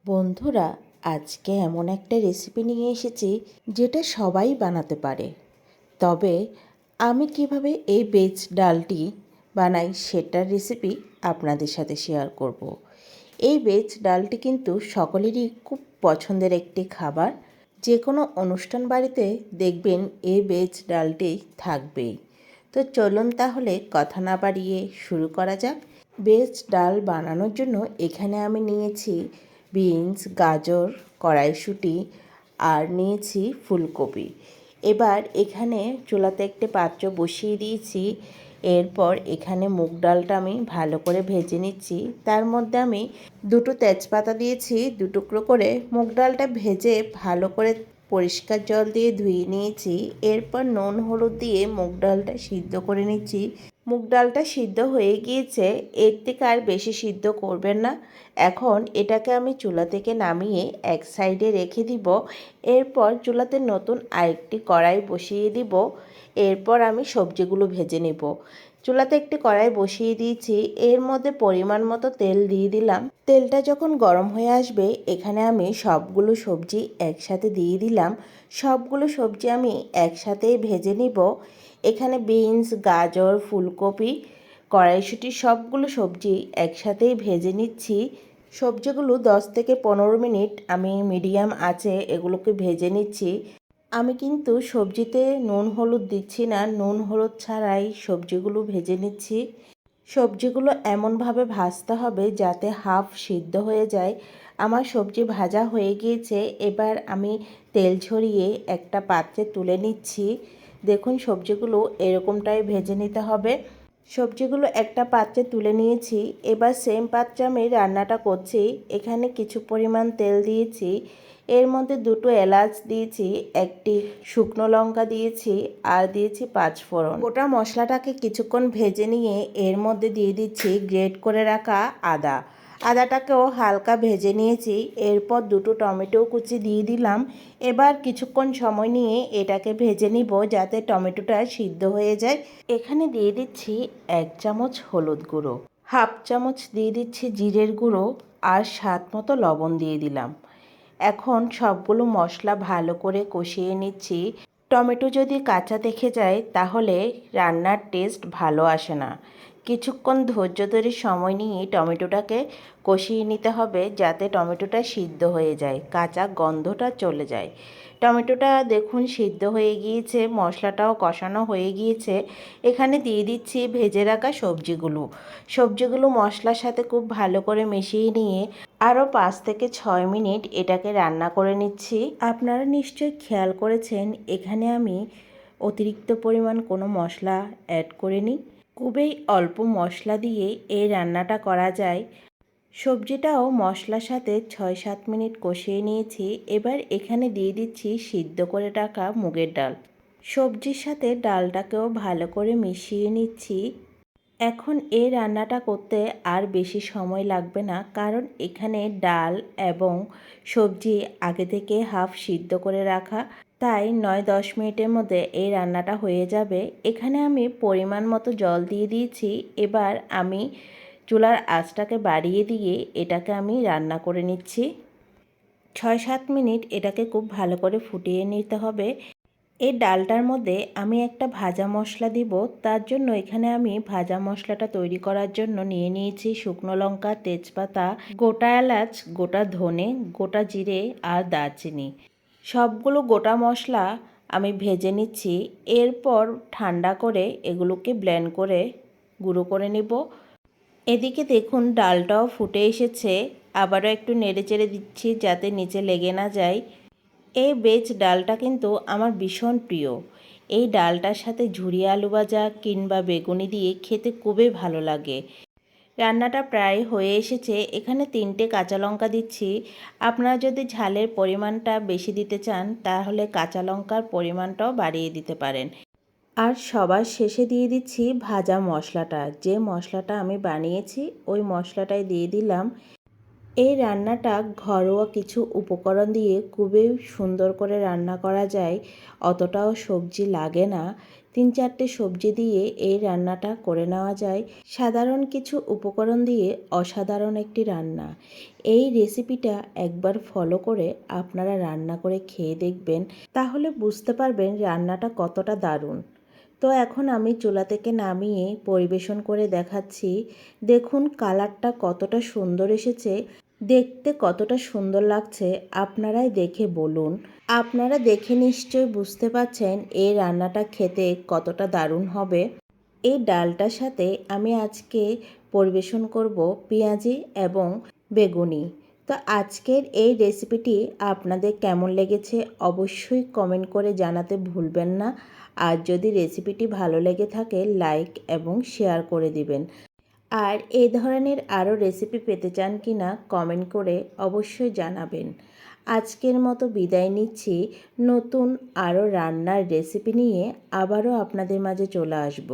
বন্ধুরা, আজকে এমন একটা রেসিপি নিয়ে এসেছি যেটা সবাই বানাতে পারে। তবে আমি কিভাবে এই ভেজ ডালটি বানাই সেটার রেসিপি আপনাদের সাথে শেয়ার করব। এই ভেজ ডালটি কিন্তু সকলেরই খুব পছন্দের একটি খাবার। যে কোনো অনুষ্ঠান বাড়িতে দেখবেন এই ভেজ ডালটি থাকবেই। তো চলুন তাহলে কথা না বাড়িয়ে শুরু করা যাক। ভেজ ডাল বানানোর জন্য এখানে আমি নিয়েছি বিনস, গাজর, কড়াইশুঁটি আর নিয়েছি ফুলকপি। এবার এখানে চুলাতে একটি পাত্র বসিয়ে দিয়েছি। এরপর এখানে মুগ ডালটা আমি ভালো করে ভেজে নিচ্ছি। তার মধ্যে আমি দুটো তেজপাতা দিয়েছি, দু টুকরো করে। মুগ ডালটা ভেজে ভালো করে পরিষ্কার জল দিয়ে ধুয়ে নিয়েছি। এরপর নুন হলুদ দিয়ে মুগ ডালটা সিদ্ধ করে নিচ্ছি। মুগ ডালটা সিদ্ধ হয়ে গিয়েছে, এর থেকে আর বেশি সিদ্ধ করবেন না। এখন এটাকে আমি চুলা থেকে নামিয়ে এক সাইডে রেখে দিব। এরপর চুলাতে নতুন আরেকটি কড়াই বসিয়ে দিব। এরপর আমি সবজিগুলো ভেজে নেব। চুলাতে একটি কড়াই বসিয়ে দিয়েছি, এর মধ্যে পরিমাণ মতো তেল দিয়ে দিলাম। তেলটা যখন গরম হয়ে আসবে এখানে আমি সবগুলো সবজি একসাথে দিয়ে দিলাম। সবগুলো সবজি আমি একসাথেই ভেজে নিব। এখানে বিনস, গাজর, ফুলকপি, কড়াইশুঁটি সবগুলো সবজি একসাথেই ভেজে নিচ্ছি। সবজিগুলো 10 থেকে 15 মিনিট আমি মিডিয়াম আঁচে এগুলোকে ভেজে নিচ্ছি। আমি কিন্তু সবজিতে নুন হলুদ দিচ্ছি না, নুন হলুদ ছাড়াই সবজিগুলো ভেজে নিচ্ছি। সবজিগুলো এমনভাবে ভাজতে হবে যাতে হাফ সিদ্ধ হয়ে যায়। আমার সবজি ভাজা হয়ে গিয়েছে, এবার আমি তেল ঝরিয়ে একটা পাত্রে তুলে নিচ্ছি। দেখুন সবজিগুলো এরকমটাই ভেজে নিতে হবে। সবজিগুলো একটা পাত্রে তুলে নিয়েছি। এবার সেম পাত্রে আমি রান্নাটা করছি। এখানে কিছু পরিমাণ তেল দিয়েছি, এর মধ্যে দুটো এলাচ দিয়েছি, একটি শুকনো লঙ্কা দিয়েছি আর দিয়েছি 5 ফোড়ন। গোটা মশলাটাকে কিছুক্ষণ ভেজে নিয়ে এর মধ্যে দিয়ে দিচ্ছি গ্রেট করে রাখা আদা। আদাটাকেও হালকা ভেজে নিয়েছি। এরপর দুটো টমেটো কুচি দিয়ে দিলাম। এবার কিছুক্ষণ সময় নিয়ে এটাকে ভেজে নিব যাতে টমেটোটা সিদ্ধ হয়ে যায়। এখানে দিয়ে দিচ্ছি 1 চামচ হলুদ গুঁড়ো, হাফ চামচ দিয়ে দিচ্ছি জিরের গুঁড়ো আর স্বাদ মতো লবণ দিয়ে দিলাম। এখন সবগুলো মশলা ভালো করে কষিয়ে নিচ্ছি। টমেটো যদি কাঁচা দেখে যায় তাহলে রান্নার টেস্ট ভালো আসে না। কিছুক্ষণ ধৈর্য ধরে সময় নিয়ে টমেটোটাকে কষিয়ে নিতে হবে যাতে টমেটোটা সিদ্ধ হয়ে যায়, কাঁচা গন্ধটা চলে যায়। টমেটোটা দেখুন সিদ্ধ হয়ে গিয়েছে, মশলাটাও কষানো হয়ে গিয়েছে। এখানে দিয়ে দিচ্ছি ভেজে রাখা সবজিগুলো মশলার সাথে খুব ভালো করে মিশিয়ে নিয়ে আরও 5 থেকে 6 মিনিট এটাকে রান্না করে নিচ্ছি। আপনারা নিশ্চয়ই খেয়াল করেছেন এখানে আমি অতিরিক্ত পরিমাণ কোনো মশলা অ্যাড করিনি। খুবই অল্প মশলা দিয়ে এই রান্নাটা করা যায়। সবজিটাও মশলার সাথে 6-7 মিনিট কষিয়ে নিয়েছি। এবার এখানে দিয়ে দিচ্ছি সিদ্ধ করে রাখা মুগের ডাল। সবজির সাথে ডালটাকেও ভালো করে মিশিয়ে নিচ্ছি। এখন এই রান্নাটা করতে আর বেশি সময় লাগবে না, কারণ এখানে ডাল এবং সবজি আগে থেকে হাফ সিদ্ধ করে রাখা। তাই 9-10 মিনিটের মধ্যে এই রান্নাটা হয়ে যাবে। এখানে আমি পরিমাণ মতো জল দিয়ে দিয়েছি। এবার আমি চুলার আঁচটাকে বাড়িয়ে দিয়ে এটাকে আমি রান্না করে নিচ্ছি। 6-7 মিনিট এটাকে খুব ভালো করে ফুটিয়ে নিতে হবে। এই ডালটার মধ্যে আমি একটা ভাজা মশলা দিব। তার জন্য এখানে আমি ভাজা মশলাটা তৈরি করার জন্য নিয়ে নিয়েছি শুকনো লঙ্কা, তেজপাতা, গোটা এলাচ, গোটা ধনে, গোটা জিরে আর দারচিনি। সবগুলো গোটা মশলা আমি ভেজে নিচ্ছি। এরপর ঠান্ডা করে এগুলোকে ব্লেন্ড করে গুঁড়ো করে নেব। এদিকে দেখুন ডালটাও ফুটে এসেছে। আবারও একটু নেড়েচেড়ে দিচ্ছি যাতে নিচে লেগে না যায়। এই ভেজ ডালটা কিন্তু আমার ভীষণ প্রিয়। এই ডালটার সাথে ঝুরি আলু ভাজা কিংবা বেগুনি দিয়ে খেতে খুবই ভালো লাগে। রান্নাটা প্রায় হয়ে এসেছে। এখানে 3টে কাঁচা লঙ্কা দিচ্ছি। আপনারা যদি ঝালের পরিমাণটা বেশি দিতে চান তাহলে কাঁচা লঙ্কার পরিমাণটাও বাড়িয়ে দিতে পারেন। আর সবার শেষে দিয়ে দিচ্ছি ভাজা মশলাটা। যে মশলাটা আমি বানিয়েছি ওই মশলাটাই দিয়ে দিলাম। এই রান্নাটা ঘরোয়া কিছু উপকরণ দিয়ে খুবই সুন্দর করে রান্না করা যায়। অতটাও সবজি লাগে না। 3-4টে সবজি দিয়ে এই রান্নাটা করে নেওয়া যায়। সাধারণ কিছু উপকরণ দিয়ে অসাধারণ একটি রান্না। এই রেসিপিটা একবার ফলো করে আপনারা রান্না করে খেয়ে দেখবেন, তাহলে বুঝতে পারবেন রান্নাটা কতটা দারুণ। তো এখন আমি চুলা থেকে নামিয়ে পরিবেশন করে দেখাচ্ছি। দেখুন কালারটা কতটা সুন্দর এসেছে, দেখতে কতটা সুন্দর লাগছে আপনারাই দেখে বলুন। আপনারা দেখে নিশ্চয়ই বুঝতে পারছেন এই রান্নাটা খেতে কতটা দারুণ হবে। এই ডালটার সাথে আমি আজকে পরিবেশন করব পেঁয়াজি এবং বেগুনি। তো আজকের এই রেসিপিটি আপনাদের কেমন লেগেছে অবশ্যই কমেন্ট করে জানাতে ভুলবেন না। আর যদি রেসিপিটি ভালো লেগে থাকে লাইক এবং শেয়ার করে দিবেন। আর এই ধরনের আরও রেসিপি পেতে চান কি না কমেন্ট করে অবশ্যই জানাবেন। আজকের মতো বিদায় নিচ্ছি। নতুন আরও রান্নার রেসিপি নিয়ে আবারও আপনাদের মাঝে চলে আসব।